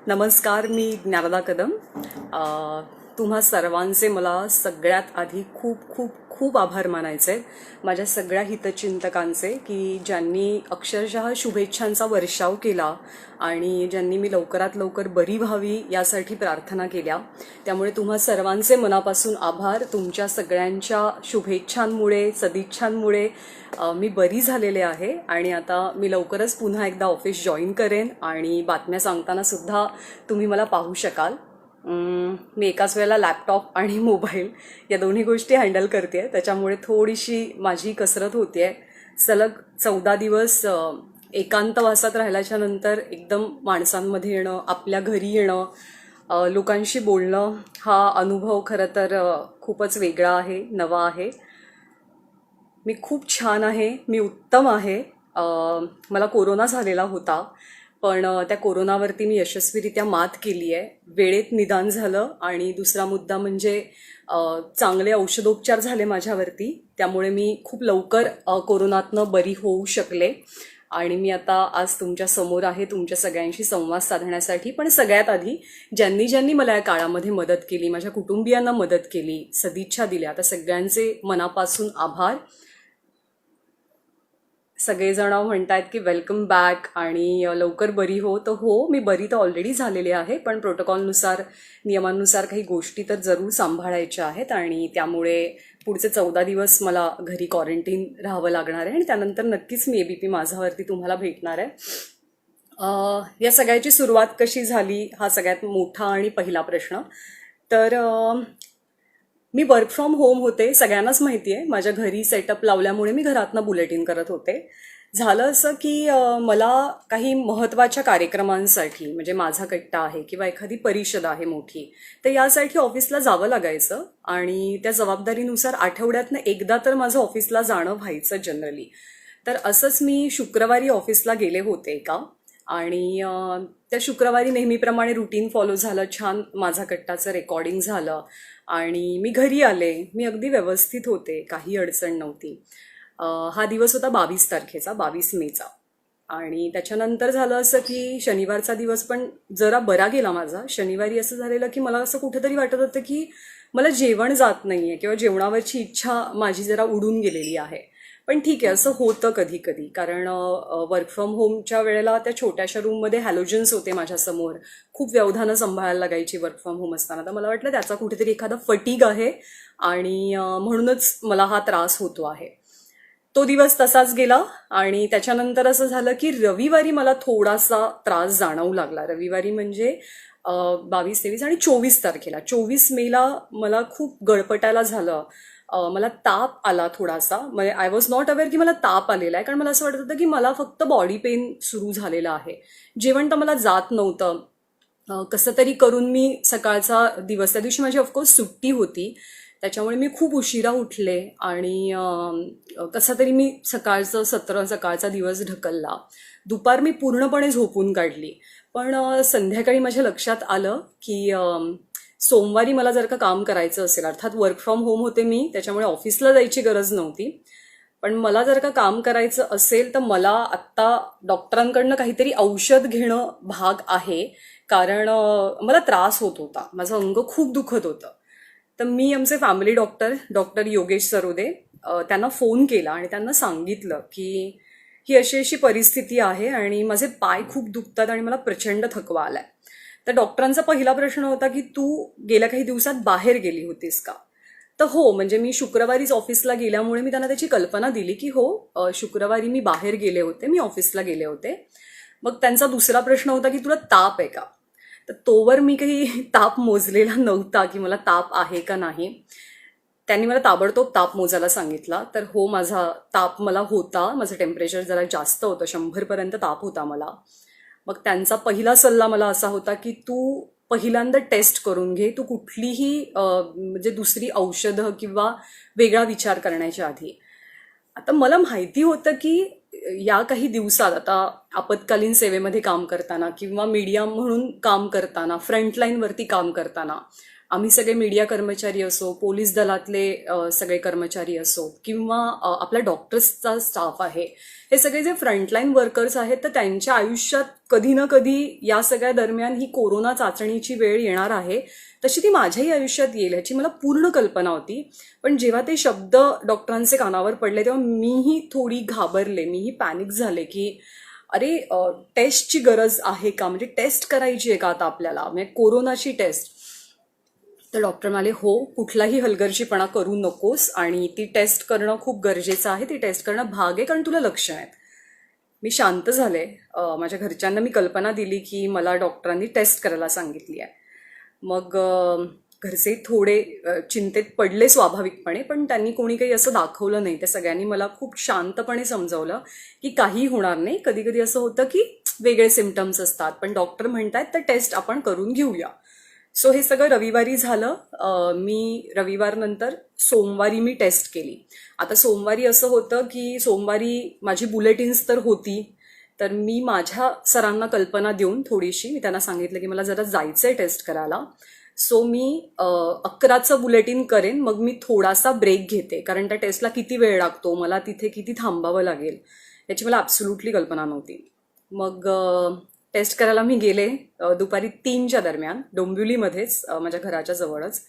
नमस्कार, मी ज्ञानदा कदम. तुम्हा सर्वांचे मला सगळ्यात आधी खूप खूप खूप आभार मानायचे आहेत, माझ्या सगळ्या हितचिंतकांचे, की ज्यांनी अक्षरशः शुभेच्छांचा वर्षाव केला आणि ज्यांनी मी लवकरात लवकर बरी व्हावी यासाठी प्रार्थना केल्या. त्यामुळे तुम्हा सर्वांचे मनापासून आभार. तुमच्या सगळ्यांच्या शुभेच्छांमुळे, सदिच्छांमुळे मी बरी झालेले आहे आणि आता मी लवकरच पुन्हा एकदा ऑफिस जॉईन करेन आणि बातम्या सांगताना सुद्धा तुम्ही मला पाहू शकाल. मी एकाच वेळेला लॅपटॉप आणि मोबाईल या दोन्ही गोष्टी हँडल करते, त्याच्यामुळे थोडीशी माझी कसरत होते आहे. सलग 14 दिवस एकांतवासात राहिल्याच्या नंतर एकदम माणसांमध्ये येणं, आपल्या घरी येणं, लोकांशी बोलणं, हा अनुभव खरं तर खूपच वेगळा आहे, नवा आहे. मी खूप छान आहे, मी उत्तम आहे. मला कोरोना झालेला होता, पण त्या कोरोनावरती मी यशस्वीरित्या मात केली आहे. वेळेत निदान झालं आणि दुसरा मुद्दा म्हणजे चांगले औषधोपचार झाले माझ्यावरती, त्यामुळे मी खूप लवकर कोरोनातनं बरी होऊ शकले आणि मी आता आज तुमच्या समोर आहे तुमच्या सगळ्यांशी संवाद साधण्यासाठी. पण सगळ्यात आधी ज्यांनी ज्यांनी मला या काळामध्ये मदत केली, माझ्या कुटुंबियांना मदत केली, सदिच्छा दिल्या, त्या सगळ्यांचे मनापासून आभार. सगळेजण म्हणतायत की वेलकम बॅक आणि लवकर बरी हो. तर हो, मी बरी तर ऑलरेडी झालेली आहे, पण प्रोटोकॉलनुसार, नियमांनुसार काही गोष्टी तर जरूर सांभाळायच्या आहेत आणि त्यामुळे पुढचे 14 दिवस मला घरी क्वारंटीन राहावं लागणार आहे आणि त्यानंतर नक्कीच मी ABP माझावरती तुम्हाला भेटणार आहे. या सगळ्याची सुरुवात कशी झाली हा सगळ्यात मोठा आणि पहिला प्रश्न. तर मी वर्क फ्रॉम होम होते, सगळ्यांनाच माहिती आहे. माझ्या घरी सेटअप लावल्यामुळे मी घरातनं बुलेटिन करत होते. झालं असं की मला काही महत्त्वाच्या कार्यक्रमांसाठी, म्हणजे माझा कट्टा आहे किंवा एखादी परिषद आहे मोठी, तर यासाठी ऑफिसला जावं लागायचं आणि त्या जबाबदारीनुसार आठवड्यातनं एकदा तर माझं ऑफिसला जाणं व्हायचं जनरली. तर असंच मी शुक्रवारी ऑफिसला गेले होते का आणि त्या शुक्रवारी नेहमीप्रमाणे रुटीन फॉलो झालं, छान माझा कट्टाचं रेकॉर्डिंग झालं आणि मी घरी आले. मी अगदी व्यवस्थित होते, काही अडचण नव्हती. हा दिवस होता 22 तारखेचा, 22 मेचा. आणि त्याच्यानंतर झालं असं की शनिवारचा दिवस पण जरा बरा गेला माझा. शनिवारी असं झालेलं की मला असं कुठेतरी वाटत होतं की मला जेवण जात नाही आहे किंवा जेवणावरची इच्छा माझी जरा उडून गेलेली आहे. पण ठीक आहे, असं होतं कधी कधी, कारण वर्क फ्रॉम होमच्या वेळेला त्या छोट्याशा रूममध्ये हॅलोजन्स होते माझ्यासमोर, खूप व्यवधानं सांभाळायला लागायची वर्क फ्रॉम होम असताना. तर मला वाटलं त्याचा कुठेतरी एखादा फटीग आहे आणि म्हणूनच मला हा त्रास होतो आहे. तो दिवस तसाच गेला आणि त्याच्यानंतर असं झालं की रविवारी मला थोडासा त्रास जाणवू लागला. रविवारी म्हणजे 22, 23 आणि 24 तारखेला, 24 मेला मला खूप गळपटायला झालं. मला ताप आला थोडासा. म्हणजे आय वॉज नॉट अवेअर की मला ताप आलेला आहे, कारण मला असं वाटत होतं की मला फक्त बॉडी पेन सुरू झालेला आहे. जेवण तर मला जात नव्हतं. कसं तरी करून मी सकाळचा दिवस, त्या दिवशी माझी ऑफकोर्स सुट्टी होती, त्याच्यामुळे मी खूप उशिरा उठले आणि कसं तरी मी सकाळचा दिवस ढकलला. दुपार मी पूर्णपणे झोपून काढली. पण संध्याकाळी माझ्या लक्षात आलं की सोमवारी मला जर का काम करायचं असेल, अर्थात वर्क फ्रॉम होम होते मी, त्याच्यामुळे ऑफिसला जायची गरज नव्हती, पण मला जर का काम करायचं असेल तर मला आत्ता डॉक्टरांकडनं काहीतरी औषध घेणं भाग आहे, कारण मला त्रास होत होता, माझं अंग खूप दुखत होतं. तर मी आमचे फॅमिली डॉक्टर योगेश सरोदे, त्यांना फोन केला आणि त्यांना सांगितलं की ही अशी अशी परिस्थिती आहे आणि माझे पाय खूप दुखतात आणि मला प्रचंड थकवा आलाय. तर डॉक्टरांचा पहिला प्रश्न होता की तू गेल्या काही दिवसात बाहेर गेली होतीस का? तर हो, म्हणजे मी शुक्रवारीच ऑफिसला गेल्यामुळे मी त्यांना त्याची कल्पना दिली की हो, शुक्रवारी मी बाहेर गेले होते, मी ऑफिसला गेले होते. मग त्यांचा दुसरा प्रश्न होता की तुला ताप आहे का? तर तोवर मी काही ताप मोजलेला नव्हता की मला ताप आहे का नाही. त्यांनी मला ताबडतोब ताप मोजायला सांगितला. तर हो, माझा ताप मला होता, माझं टेम्परेचर जरा जास्त होतं, 100पर्यंत ताप होता मला. मग त्यांचा पहिला सल्ला मला असा होता की तू पहिल्यांदा टेस्ट करून घे, तू कुठलीही म्हणजे दुसरी औषधं किंवा वेगळा विचार करण्याच्या आधी. आता मला माहिती होतं की या काही दिवसात, आता आपत्कालीन सेवेमध्ये काम करताना किंवा मीडिया म्हणून काम करताना, फ्रंटलाईनवरती काम करताना आम्ही सगळे मीडिया कर्मचारी असो, पोलीस दलातले सगळे कर्मचारी असो किंवा आपला डॉक्टर्सचा स्टाफ आहे, हे सगळे जे फ्रंटलाईन वर्कर्स आहेत तर त्यांच्या आयुष्यात कधी ना कधी या सगळ्या दरम्यान ही कोरोना चाचणीची वेळ येणार आहे, तशी ती माझ्याही आयुष्यात येईल ह्याची मला पूर्ण कल्पना होती. पण जेव्हा ते शब्द डॉक्टरांचे कानावर पडले तेव्हा मीही थोडी घाबरले, मीही पॅनिक झाले की अरे टेस्टची गरज आहे का, म्हणजे टेस्ट करायची आहे का आता आपल्याला, म्हणजे कोरोनाची टेस्ट. तर डॉक्टर म्हणाले हो, कुठलाही हलगर्जीपणा करू नकोस आणि ती टेस्ट करणं खूप गरजेचं आहे, ती टेस्ट करणं भाग आहे कारण तुला लक्षणं आहेत. मी शांत झाले. माझ्या घरच्यांना मी कल्पना दिली की मला डॉक्टरांनी टेस्ट करायला सांगितली आहे. मग घरचे थोडे चिंतेत पडले स्वाभाविकपणे, पण त्यांनी कोणी काही असं दाखवलं नाही. त्या सगळ्यांनी मला खूप शांतपणे समजावलं की काही होणार नाही. कधी कधी असं होतं की वेगळे सिम्पटम्स असतात, पण डॉक्टर म्हणतायत तर टेस्ट आपण करून घेऊया. सो हे सगळं रविवारी झालं. मी रविवार नंतर सोमवारी मी टेस्ट केली. आता सोमवारी असं होतं की सोमवारी माझी बुलेटिन्स तर होती, तर मी माझ्या सरांना कल्पना देऊन थोडीशी मी त्यांना सांगितलं की मला जरा जायचंय टेस्ट करायला. सो मी 11चं बुलेटिन करेन, मग मी थोडासा ब्रेक घेते कारण त्या टेस्टला किती वेळ लागतो, मला तिथे किती थांबावं लागेल याची मला ॲब्सोल्युटली कल्पना नव्हती. मग टेस्ट करायला मी गेले दुपारी 3च्या दरम्यान, डोंबिवलीमध्येच माझ्या घराच्या जवळच.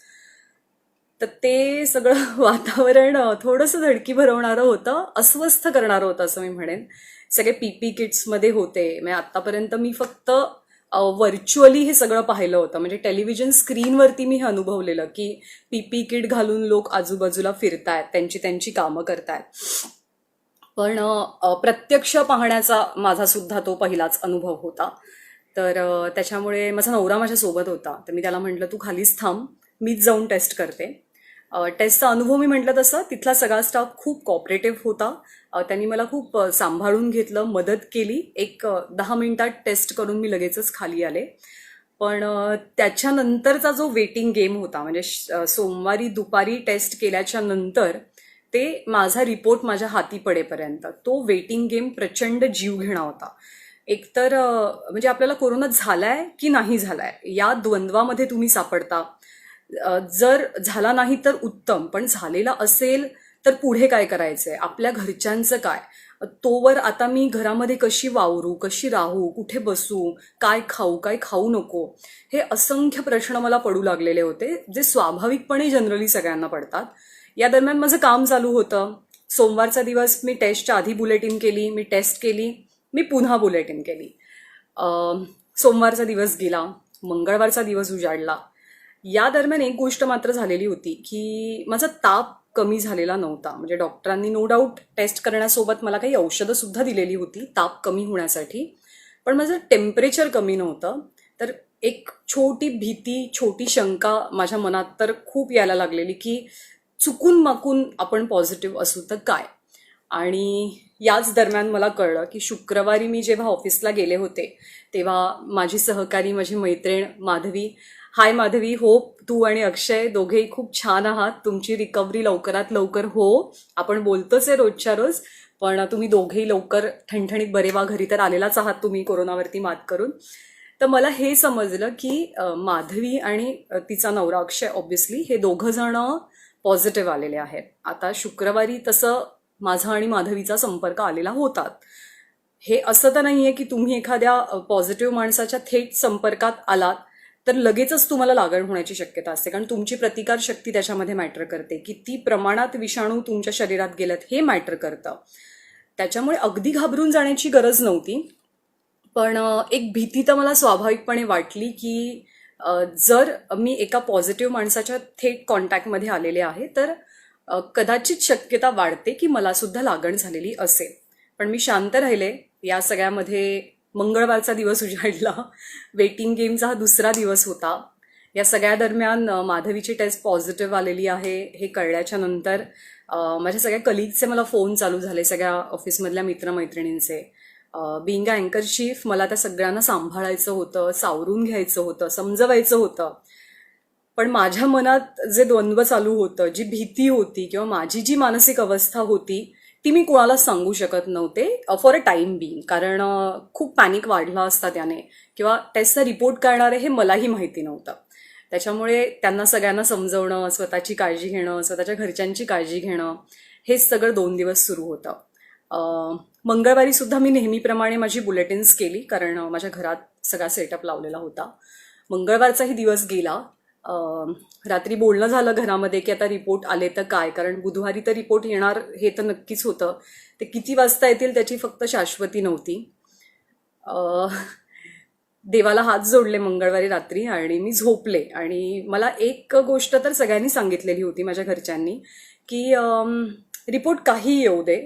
तर ते सगळं वातावरण थोडंसं धडकी भरवणारं होतं, अस्वस्थ करणारं होतं असं मी म्हणेन. सगळे पीपी किट्समध्ये होते. म्हणजे आत्तापर्यंत मी फक्त व्हर्च्युअली हे सगळं पाहिलं होतं, म्हणजे टेलिव्हिजन स्क्रीनवरती मी हे अनुभवलेलं की पीपी किट घालून लोक आजूबाजूला फिरतायत, त्यांची त्यांची कामं करतायत. पण प्रत्यक्ष पाहण्याचा माझा सुद्धा तो पहिलाच अनुभव होता. तर त्याच्यामुळे माझा नवरा माझ्यासोबत होता, तर मी त्याला म्हटलं तू खालीच थांब, मीच जाऊन टेस्ट करते. टेस्टचा अनुभव मी म्हटलं तसं तिथला सगळा स्टाफ खूप कॉपरेटिव्ह होता. त्यांनी मला खूप सांभाळून घेतलं, मदत केली. एक 10 मिनिटात टेस्ट करून मी लगेचच खाली आले. पण त्याच्यानंतरचा जो वेटिंग गेम होता, म्हणजे सोमवारी दुपारी टेस्ट केल्याच्या नंतर ते माझा रिपोर्ट माझ्या हाती पडेपर्यंत तो वेटिंग गेम प्रचंड जीवघेणा होता. एकतर म्हणजे आपल्याला कोरोना झालाय की नाही झालाय या द्वंद्वामध्ये तुम्ही सापडता. जर झाला नाही तर उत्तम, पण झालेला असेल तर पुढे काय करायचंय, आपल्या घरच्यांचं काय, तोवर आता मी घरामध्ये कशी वावरू, कशी राहू, कुठे बसू, काय खाऊ नको, हे असंख्य प्रश्न मला पडू लागलेले होते, जे स्वाभाविकपणे जनरली सगळ्यांना पडतात. या दरम्यान माझं काम चालू होतं. सोमवारचा दिवस मी टेस्टच्या आधी बुलेटिन केली, मी टेस्ट केली, मी पुन्हा बुलेटिन केली. सोमवारचा दिवस गेला, मंगळवारचा दिवस उजाडला. या दरम्यान एक गोष्ट मात्र झालेली होती की माझा ताप कमी झालेला नव्हता. म्हणजे डॉक्टरांनी नो डाऊट टेस्ट करण्यासोबत मला काही औषधं सुद्धा दिलेली होती ताप कमी होण्यासाठी, पण माझं टेम्परेचर कमी नव्हतं. तर एक छोटी भीती, छोटी शंका माझ्या मनात तर खूप यायला लागलेली की चुकून माकून आपण पॉझिटिव्ह असू तर काय. आणि याच दरम्यान मला कळलं की शुक्रवारी मी जेव्हा ऑफिसला गेले होते तेव्हा माझी सहकारी, माझी मैत्रीण माधवी, हाय माधवी, होप तू आणि अक्षय दोघेही खूप छान आहात, तुमची रिकव्हरी लवकरात लवकर हो. आपण बोलतोच आहे रोजच्या रोज, पण तुम्ही दोघेही लवकर ठणठणीत बरे व्हा, घरी तर आलेलाच आहात तुम्ही कोरोनावरती मात करून. तर मला हे समजलं की माधवी आणि तिचा नवरा अक्षय ऑब्व्हियसली हे दोघं जण पॉझिटिव्ह आलेले आहेत. आता शुक्रवारी तसं माझा आणि माधवीचा संपर्क आलेला होतात. हे असं तर नाहीये की तुम्ही एखाद्या पॉझिटिव्ह माणसाच्या थेट संपर्कात आलात तर लगेचच तुम्हाला लागण होण्याची शक्यता असते, कारण तुमची प्रतिकार शक्ती त्याच्यामध्ये मॅटर करते. किती प्रमाणात विषाणू तुमच्या शरीरात गेल्यात हे मॅटर करतं. त्याच्यामुळे अगदी घाबरून जाण्याची गरज नव्हती, पण एक भीती तर मला स्वाभाविकपणे वाटली की जर मी एका पॉझिटिव्ह माणसाच्या थेट कॉन्टॅक्टमध्ये आलेले आहे तर कदाचित शक्यता वाढते की मला सुद्धा लागण झालेली असेल. पण मी शांत राहिले. या सगळ्यामध्ये मंगळवारचा दिवस उजाडला, वेटिंग गेमचा हा दुसरा दिवस होता. या सगळ्या दरम्यान माधवीची टेस्ट पॉझिटिव्ह आलेली आहे हे कळल्याच्या नंतर माझ्या सगळ्या कलिगचे मला फोन चालू झाले, सगळ्या ऑफिसमधल्या मित्रमैत्रिणींचे. बिंग अ अँकर चीफ मला त्या सगळ्यांना सांभाळायचं होतं, सावरून घ्यायचं होतं, समजवायचं होतं. पण माझ्या मनात जे द्वंद्व चालू होतं, जी भीती होती किंवा माझी जी मानसिक अवस्था होती ती मी कोणाला सांगू शकत नव्हते फॉर अ टाइम बिंग, कारण खूप पॅनिक वाढला असता त्याने, किंवा टेस्टचा रिपोर्ट काय येणार आहे हे मलाही माहिती नव्हतं. त्याच्यामुळे त्यांना सगळ्यांना समजवणं, स्वतःची काळजी घेणं, स्वतःच्या घरच्यांची काळजी घेणं, हेच सगळं 2 दिवस सुरू होतं. मंगळवारी सुद्धा मी नेहमीप्रमाणे माझी बुलेटिन्स केली, कारण माझ्या घरात सगळा सेटअप लावलेला होता. मंगळवारचाही दिवस गेला. रात्री बोलणं झालं घरामध्ये की आता रिपोर्ट आले तर काय, कारण बुधवारी तर रिपोर्ट येणार हे तर नक्कीच होतं. ते किती वाजता येतील त्याची फक्त शाश्वती नव्हती. देवाला हात जोडले मंगळवारी रात्री आणि मी झोपले. आणि मला एक गोष्ट तर सगळ्यांनी सांगितलेली होती माझ्या घरच्यांनी, की रिपोर्ट काही येऊ दे,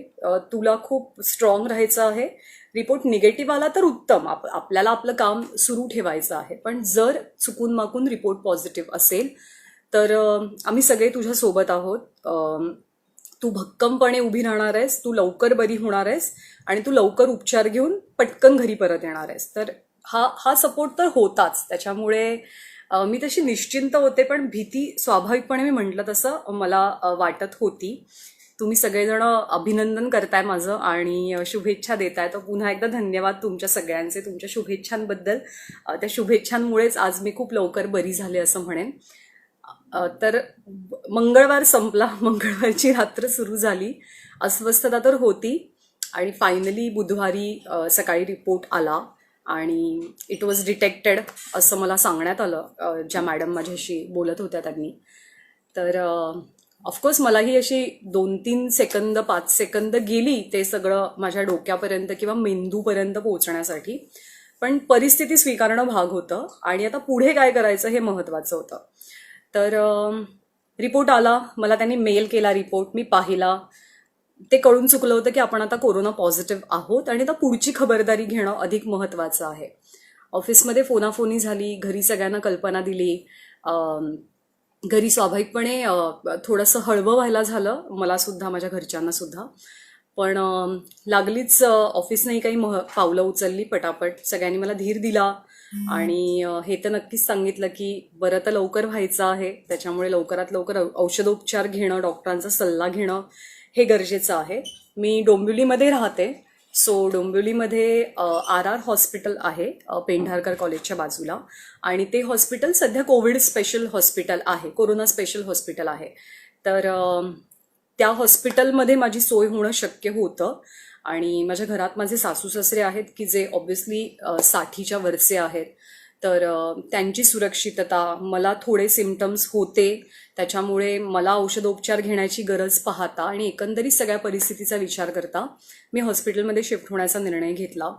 तुला खूप स्ट्रॉंग राहायचं आहे. रिपोर्ट निगेटिव्ह आला तर उत्तम, आपल्याला आपलं काम सुरू ठेवायचं आहे. पण जर चुकून माकून रिपोर्ट पॉझिटिव्ह असेल तर आम्ही सगळे तुझ्या सोबत आहोत. तू भक्कमपणे उभी राहणार आहेस, तू लवकर बरी होणार आहेस आणि तू लवकर उपचार घेऊन पटकन घरी परत येणार आहेस. तर हा सपोर्ट तर होताच. त्याच्यामुळे मी तशी निश्चिंत होते, पण भीती स्वाभाविकपणे मी म्हटलं तसं मला वाटत होती. तुम्ही सगळेजण अभिनंदन करताय माझं आणि शुभेच्छा देताय, तर पुन्हा एकदा धन्यवाद तुमच्या सगळ्यांचे, तुमच्या शुभेच्छांबद्दल. त्या शुभेच्छांमुळेच आज मी खूप लवकर बरी झाले असं म्हणेन. तर मंगळवार संपला, मंगळवारची रात्र सुरू झाली. अस्वस्थता तर होती आणि फायनली बुधवारी सकाळी रिपोर्ट आला आणि इट वॉज डिटेक्टेड असं मला सांगण्यात आलं, ज्या मॅडम माझ्याशी बोलत होत्या त्यांनी. तर ऑफकोर्स मलाही अशी 2-3 सेकंद 5 सेकंद गेली ते सगळं माझ्या डोक्यापर्यंत किंवा मेंदूपर्यंत पोहोचण्यासाठी. पण परिस्थिती स्वीकारणं भाग होतं आणि आता पुढे काय करायचं हे महत्त्वाचं होतं. तर रिपोर्ट आला, मला त्यांनी मेल केला रिपोर्ट, मी पाहिला. ते कळून चुकलं होतं की आपण आता कोरोना पॉझिटिव्ह आहोत आणि आता पुढची खबरदारी घेणं अधिक महत्त्वाचं आहे. ऑफिसमध्ये फोनाफोनी झाली, घरी सगळ्यांना कल्पना दिली. घरी स्वाभाविकपणे थोडंसं हळवं व्हायला झालं, मला सुद्धा, माझ्या घरच्यांना सुद्धा. पण लागलीच ऑफिसनेही काही पावलं उचलली पटापट. सगळ्यांनी मला धीर दिला आणि हे तर नक्कीच सांगितलं की बरं तर लवकर व्हायचं आहे, त्याच्यामुळे लवकरात लवकर औषधोपचार घेणं, डॉक्टरांचा सल्ला घेणं हे गरजेचं आहे. मी डोंबिवलीमध्ये राहते. सो डोंबिवलीमध्ये RR हॉस्पिटल आहे पेंढारकर कॉलेजच्या बाजूला, आणि ते हॉस्पिटल सध्या कोविड स्पेशल हॉस्पिटल आहे, कोरोना स्पेशल हॉस्पिटल आहे. तर त्या हॉस्पिटलमध्ये माझी सोय होणं शक्य होतं. आणि माझ्या घरात माझे सासू सासरे आहेत की जे ऑब्व्हियसली 60च्या वरचे आहेत. तर त्यांची सुरक्षितता, मला थोडे सिम्पटम्स होते त्याच्यामुळे मला औषधोपचार घेण्याची गरज पाहता आणि एकंदरीत सगळ्या परिस्थितीचा विचार करता मी हॉस्पिटलमध्ये शिफ्ट होण्याचा निर्णय घेतला.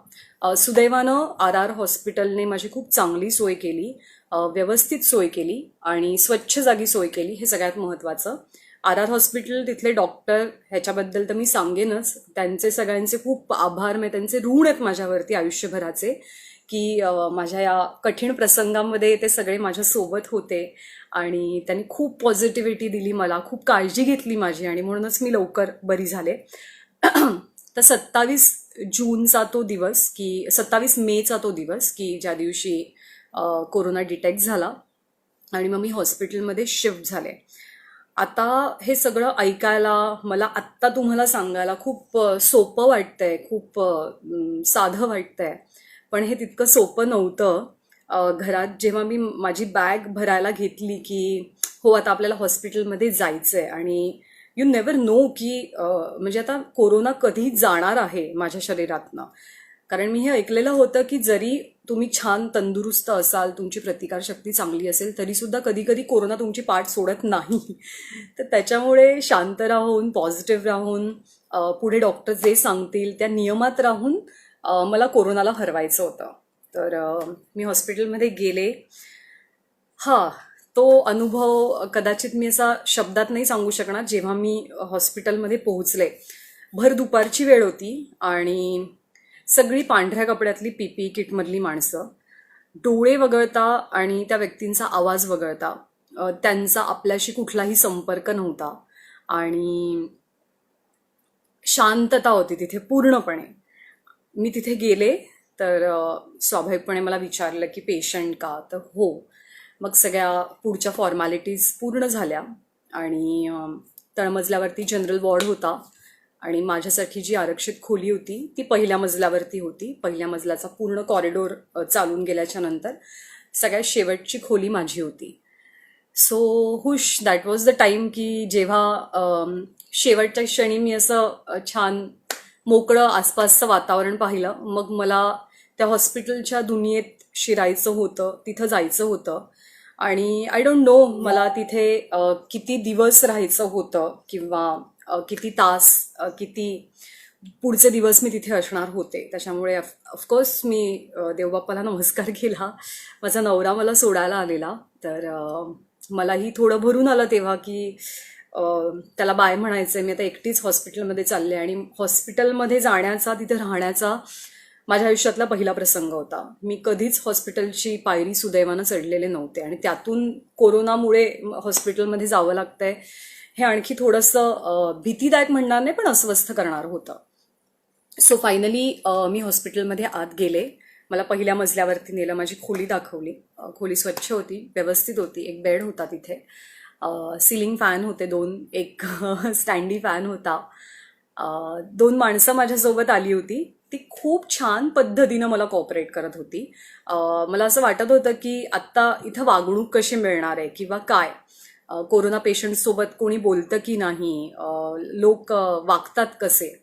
सुदैवानं RR हॉस्पिटलने माझी खूप चांगली सोय केली, व्यवस्थित सोय केली आणि स्वच्छ जागी सोय केली, हे सगळ्यात महत्त्वाचं. RR हॉस्पिटल, तिथले डॉक्टर, ह्याच्याबद्दल तर मी सांगेनच. त्यांचे सगळ्यांचे खूप आभार, म्हणजे त्यांचे ऋण आहेत माझ्यावरती आयुष्यभराचे, की माझ्या या कठीण प्रसंगामध्ये ते सगळे माझ्यासोबत होते आणि त्यांनी खूप पॉझिटिव्हिटी दिली मला, खूप काळजी घेतली माझी आणि म्हणूनच मी लवकर बरी झाले. तर 27 जूनचा तो दिवस, की 27 मेचा तो दिवस, की ज्या दिवशी कोरोना डिटेक्ट झाला आणि मग मी हॉस्पिटलमध्ये शिफ्ट झाले. आता हे सगळं ऐकायला, मला आत्ता तुम्हाला सांगायला खूप सोपं वाटतंय, खूप साधं वाटतंय, पण हे तितकं सोपं नव्हतं. घरात जेव्हा मी माझी बॅग भरायला घेतली की हो आता आपल्याला हॉस्पिटलमध्ये जायचं आहे, आणि यू नेवर नो की म्हणजे आता कोरोना कधी जाणार आहे माझ्या शरीरातनं. कारण मी हे ऐकलेलं होतं की जरी तुम्ही छान तंदुरुस्त असाल, तुमची प्रतिकारशक्ती चांगली असेल, तरीसुद्धा कधी कधी कोरोना तुमची पाठ सोडत नाही. तर त्याच्यामुळे शांत राहून, पॉझिटिव्ह राहून, पुढे डॉक्टर जे सांगतील त्या नियमात राहून मला कोरोनाला हरवायचं होतं. तर मी हॉस्पिटलमध्ये गेले. तो अनुभव कदाचित मी असा शब्दात नाही सांगू शकणार. जेव्हा मी हॉस्पिटलमध्ये पोहोचले, भर दुपारची वेळ होती आणि सगळी पांढऱ्या कपड्यातली PPE किटमधली माणसं, डोळे वगळता आणि त्या व्यक्तींचा आवाज वगळता त्यांचा आपल्याशी कुठलाही संपर्क नव्हता आणि शांतता होती तिथे पूर्णपणे. मी तिथे गेले तर स्वाभाविकपणे मला विचारलं की पेशंट का, तर हो. मग सगळ्या पुढच्या फॉर्मॅलिटीज पूर्ण झाल्या आणि तळमजल्यावरती जनरल वॉर्ड होता आणि माझ्यासाठी जी आरक्षित खोली होती ती पहिल्या मजल्यावरती होती. पहिल्या मजल्याचा पूर्ण कॉरिडोर चालून गेल्याच्या नंतर सगळ्यात शेवटची खोली माझी होती. So hush that was the time की जेव्हा शेवटच्या क्षणी मी असं छान मोकळं आसपासचं वातावरण पाहिलं. मग मला त्या हॉस्पिटलच्या दुनियेत शिरायचं होतं, तिथं जायचं होतं. आणि आय डोंट नो मला तिथे किती दिवस राहायचं होतं किंवा किती तास, किती पुढचे दिवस मी तिथे असणार होते. त्याच्यामुळे ऑफकोर्स मी देवबाप्पाला नमस्कार केला. माझा नवरा मला सोडायला आलेला, तर मलाही थोडं भरून आलं तेव्हा की त्याला बाय म्हणायचंय. मी आता एकटीच हॉस्पिटलमध्ये चालले आणि हॉस्पिटलमध्ये जाण्याचा, तिथे राहण्याचा माझ्या आयुष्यातला पहिला प्रसंग होता. मी कधीच हॉस्पिटलची पायरी सुदैवानं चढलेले नव्हते आणि त्यातून कोरोनामुळे हॉस्पिटलमध्ये जावं लागतंय हे आणखी थोडंसं भीतीदायक म्हणणार नाही, पण अस्वस्थ करणार होतं. सो फायनली मी हॉस्पिटलमध्ये आत गेले. मला पहिल्या मजल्यावरती नेलं, माझी खोली दाखवली. खोली स्वच्छ होती, व्यवस्थित होती. एक बेड होता तिथे, सिलिंग फॅन होते 2, एक स्टँडी फॅन होता. 2 माणसं माझ्यासोबत आली होती. ती खूप छान पद्धतीनं मला कॉपरेट करत होती. मला असं वाटत होतं की आत्ता इथं वागणूक कशी मिळणार आहे किंवा काय, कोरोना पेशंटसोबत कोणी बोलतं की नाही, लोक वागतात कसे.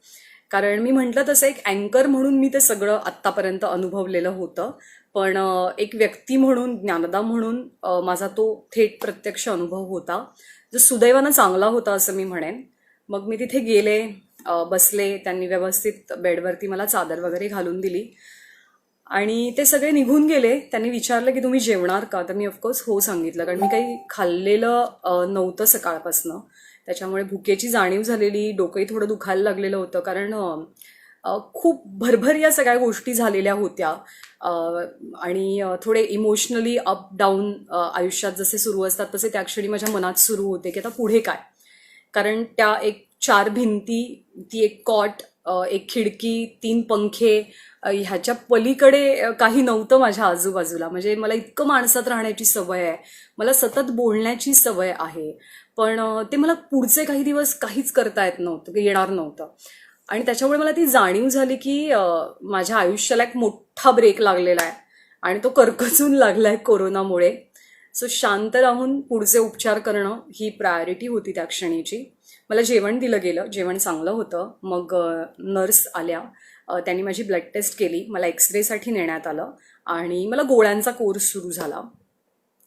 कारण मी म्हटलं तसं एक अँकर म्हणून मी ते सगळं आत्तापर्यंत अनुभवलेलं होतं, पण एक व्यक्ती म्हणून, ज्ञानदा म्हणून माझा तो थेट प्रत्यक्ष अनुभव होता, जो सुदैवानं चांगला होता असं मी म्हणेन. मग मी तिथे गेले, बसले. त्यांनी व्यवस्थित बेडवरती मला चादर वगैरे घालून दिली आणि ते सगळे निघून गेले. त्यांनी विचारलं की तुम्ही जेवणार का, तर मी ऑफकोर्स हो सांगितलं, कारण मी काही खाल्लेलं नव्हतं सकाळपासनं. त्याच्यामुळे भुकेची जाणीव झालेली, डोकंही थोडं दुखायला लागलेलं होतं, कारण खूप भरभर या सगळ्या गोष्टी झालेल्या होत्या. आणि थोडे इमोशनली अप डाऊन आयुष्यात जसे सुरू असतात तसे त्या क्षणी माझ्या मनात सुरू होते की आता पुढे काय. कारण त्या एक 4 भिंती, ती एक कॉट, एक खिडकी, 3 पंखे, ह्याच्या पलीकडे काही नव्हतं माझ्या आजूबाजूला. म्हणजे मला इतकं माणसात राहण्याची सवय आहे, मला सतत बोलण्याची सवय आहे, पण ते मला पुढचे काही दिवस काहीच करता येणार नव्हतं. आणि त्याच्यामुळे मला ती जाणीव झाली की माझ्या आयुष्याला एक मोठा ब्रेक लागलेला आहे आणि तो करकचून लागलाय कोरोनामुळे. सो शांत राहून पुढचे उपचार करणं ही प्रायोरिटी होती त्या क्षणीची. मला जेवण दिलं गेलं, जेवण चांगलं होतं. मग नर्स आल्या, त्यांनी माझी ब्लड टेस्ट केली, मला एक्सरेसाठी नेण्यात आलं आणि मला गोळ्यांचा कोर्स सुरू झाला.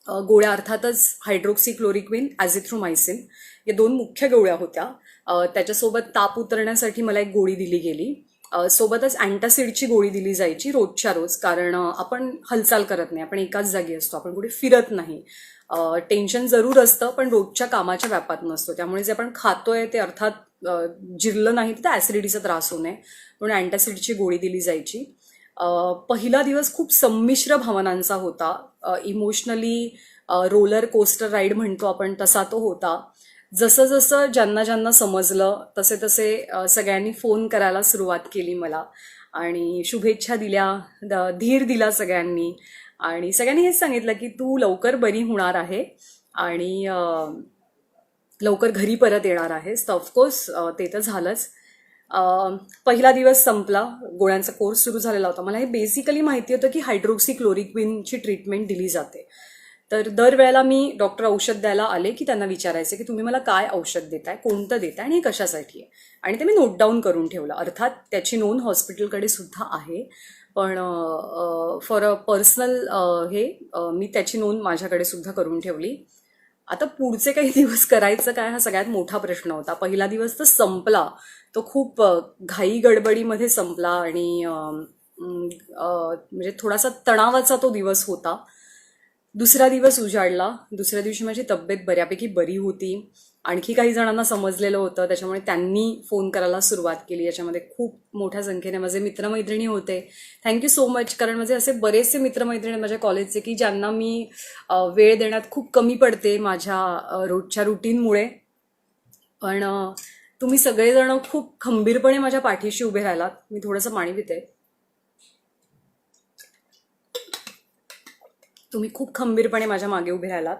गोळ्या अर्थातच हायड्रोक्सिक्लोरोक्विन, ॲझिथ्रोमायसिन या 2 मुख्य गोळ्या होत्या. त्याच्यासोबत ताप उतरण्यासाठी मला एक गोळी दिली गेली. सोबतच अँटासिडची गोळी दिली जायची रोजच्या रोज, कारण आपण हालचाल करत नाही, आपण एकाच जागी असतो, आपण कुठे फिरत नाही. टेन्शन जरूर असतं, पण रोजच्या कामाच्या व्यापात नसतो. त्यामुळे जे आपण खातोय ते अर्थात जिरलं नाही तर ॲसिडिटीचा त्रास होऊ नये म्हणून अँटासिडची गोळी दिली जायची. पहिला दिवस खूप संमिश्र भावनांचा होता. इमोशनली रोलर कोस्टर राईड म्हणतो आपण, तसा तो होता. जसं जसं ज्यांना ज्यांना समजलं तसे तसे सगळ्यांनी फोन करायला सुरुवात केली मला आणि शुभेच्छा दिल्या, धीर दिला सगळ्यांनी. आणि सगळ्यांनी हेच सांगितलं की तू लवकर बरी होणार आहे आणि लवकर घरी परत येणार आहेस. तर ऑफकोर्स ते तर झालंच. पहिला दिवस संपला, गोळ्यांचा कोर्स सुरू झालेला होता. मला हे बेसिकली माहिती होतं की हायड्रोक्सिक्लोरोक्विनची ट्रीटमेंट दिली जाते. तर दरवेळेला मी डॉक्टर औषध द्यायला आले की त्यांना विचारायचे की तुम्ही मला काय औषध देताय, कोणतं देताय आणि हे कशासाठी आहे. आणि ते मी नोट डाऊन करून ठेवलं. अर्थात त्याची नोंद हॉस्पिटलकडे सुद्धा आहे, पण फॉर अ पर्सनल मी त्याची नोंद माझ्याकडे सुद्धा करून ठेवली. आता पुढचे काही दिवस करायचं काय हा सगळ्यात मोठा प्रश्न होता. पहिला दिवस तर संपला, तो खूप घाई गडबडीमध्ये संपला आणि म्हणजे थोडासा तणावाचा तो दिवस होता. दुसरा दिवस उजाडला. दुसऱ्या दिवशी माझी तब्येत बऱ्यापैकी बरी होती. आणखी काही जणांना समजलेलं होतं, त्याच्यामुळे त्यांनी फोन करायला सुरुवात केली. याच्यामध्ये खूप मोठ्या संख्येने माझे मित्रमैत्रिणी होते. थँक्यू सो मच, कारण माझे असे बरेचसे मित्रमैत्रिणी माझ्या कॉलेजचे की ज्यांना मी वेळ देण्यात खूप कमी पडते माझ्या रोजच्या रुटीनमुळे. पण तुम्ही सगळेजण खूप खंबीरपणे माझ्या पाठीशी उभे राहिलात. मी थोडंसं पाणी पिते. तुम्ही खूप खंबीरपणे माझ्या मागे उभे राहिलात.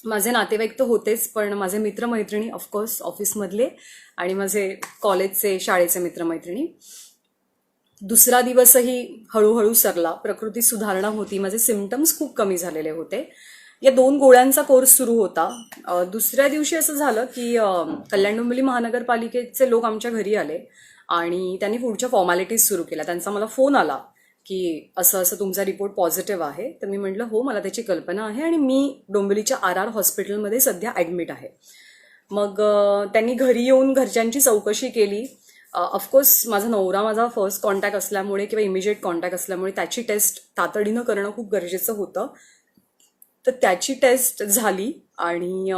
माझे नातेवाईक तर होतेच, पण माझे मित्रमैत्रिणी ऑफकोर्स ऑफिसमधले आणि माझे कॉलेजचे, शाळेचे मित्रमैत्रिणी. दुसरा दिवसही हळूहळू सरला. प्रकृती सुधारणा होती. माझे सिम्पटम्स खूप कमी झालेले होते. या 2 गोळ्यांचा कोर्स सुरू होता. दुसऱ्या दिवशी असं झालं की कल्याण डोंबिवली महानगरपालिकेचे लोक आमच्या घरी आले आणि त्यांनी पुढच्या फॉर्मॅलिटीज सुरू केल्या. त्यांचा मला फोन आला की असं असं तुमचा रिपोर्ट पॉझिटिव्ह आहे. तर मी म्हटलं हो, मला त्याची कल्पना आहे आणि मी डोंबिवलीच्या RR हॉस्पिटलमध्ये सध्या ॲडमिट आहे. मग त्यांनी घरी येऊन घरच्यांची चौकशी केली. ऑफकोर्स माझा नवरा माझा फर्स्ट कॉन्टॅक्ट असल्यामुळे किंवा इमिजिएट कॉन्टॅक्ट असल्यामुळे त्याची टेस्ट तातडीनं करणं खूप गरजेचं होतं. तर त्याची टेस्ट झाली आणि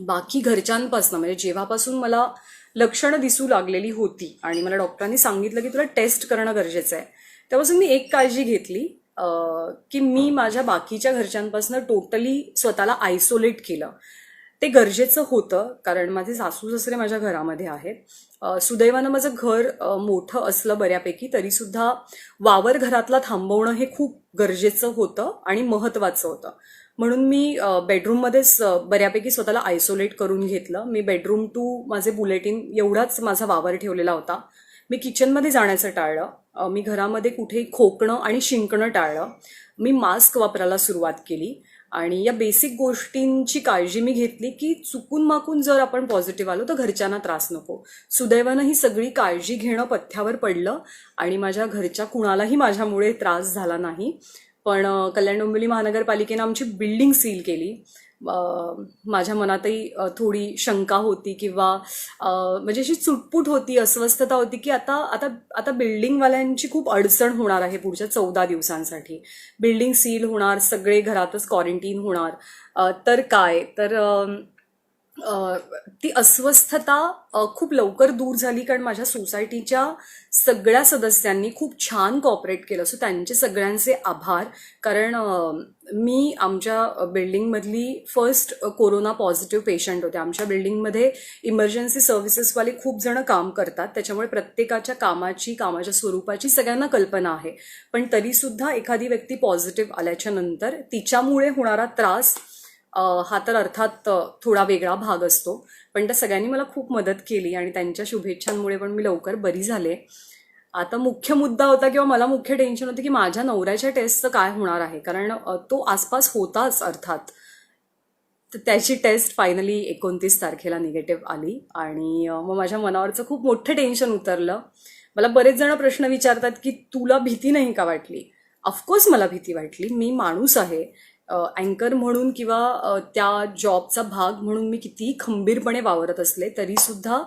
बाकी घरच्यांपासून म्हणजे जेव्हापासून मला लक्षणं दिसू लागलेली होती आणि मला डॉक्टरांनी सांगितलं की तुला टेस्ट करणं गरजेचं आहे, तेव्हापासून मी एक काळजी घेतली की मी माझ्या बाकीच्या घरच्यांपासून टोटली स्वतःला आयसोलेट केलं. ते गरजेचं होतं कारण माझे सासू सासरे माझ्या घरामध्ये आहेत. सुदैवानं माझं घर मोठं असलं बऱ्यापैकी तरीसुद्धा वावर घरातला थांबवणं हे खूप गरजेचं होतं आणि महत्त्वाचं होतं. म्हणून मी बेडरूममध्येच बऱ्यापैकी स्वतःला आयसोलेट करून घेतलं. मी बेडरूम टू माझे बुलेटिन एवढाच माझा वावर ठेवलेला होता. मी किचनमध्ये जाण्याचं टाळलं. मी घरामध्ये कुठेही खोकणं आणि शिंकणं टाळलं. मी मास्क वापरायला सुरुवात केली आणि या बेसिक गोष्टींची काळजी मी घेतली की चुकून माकून जर आपण पॉझिटिव्ह आलो तर घरच्यांना त्रास नको. सुदैवानं ही सगळी काळजी घेणं पथ्यावर पडलं आणि माझ्या घरच्या कुणालाही माझ्यामुळे त्रास झाला नाही. पण कल्याण डोंबिवली महानगरपालिकेनं आमची बिल्डिंग सील केली. माझ्या मनातही थोडी शंका होती किंवा म्हणजे अशी चुटपुट होती, अस्वस्थता होती की आता आता आता बिल्डिंगवाल्यांची खूप अडचण होणार आहे पुढच्या 14 दिवसांसाठी. बिल्डिंग सील होणार, सगळे घरातच क्वारंटीन होणार. तर काय तर ती अस्वस्थता खूप लवकर दूर झाली कारण माझ्या सोसायटीच्या सगळ्या सदस्यांनी खूप छान कॉपरेट केलं. सो त्यांचे सगळ्यांचे आभार. कारण मी आमच्या बिल्डिंगमधली फर्स्ट कोरोना पॉझिटिव्ह पेशंट होते. आमच्या बिल्डिंगमध्ये इमर्जन्सी सर्व्हिसेसवाले खूप जण काम करतात, त्याच्यामुळे प्रत्येकाच्या कामाच्या स्वरूपाची सगळ्यांना कल्पना आहे. पण तरीसुद्धा एखादी व्यक्ती पॉझिटिव्ह आल्याच्या नंतर तिच्यामुळे होणारा त्रास हा तर अर्थात थोडा वेगळा भाग असतो. पण त्या सगळ्यांनी मला खूप मदत केली आणि त्यांच्या शुभेच्छांमुळे पण मी लवकर बरी झाले. आता मुख्य मुद्दा होता किंवा मला मुख्य टेन्शन होतं की माझ्या नवऱ्याच्या टेस्टचं काय होणार आहे, कारण तो आसपास होताच अर्थात. तर त्याची टेस्ट फायनली 29 तारखेला निगेटिव्ह आली आणि मग माझ्या मनावरचं खूप मोठं टेन्शन उतरलं. मला बरेच जण प्रश्न विचारतात की तुला भीती नाही का वाटली? ऑफकोर्स मला भीती वाटली. मी माणूस आहे. अँकर म्हणून किंवा त्या जॉबचा भाग म्हणून मी कितीही खंबीरपणे वावरत असले तरीसुद्धा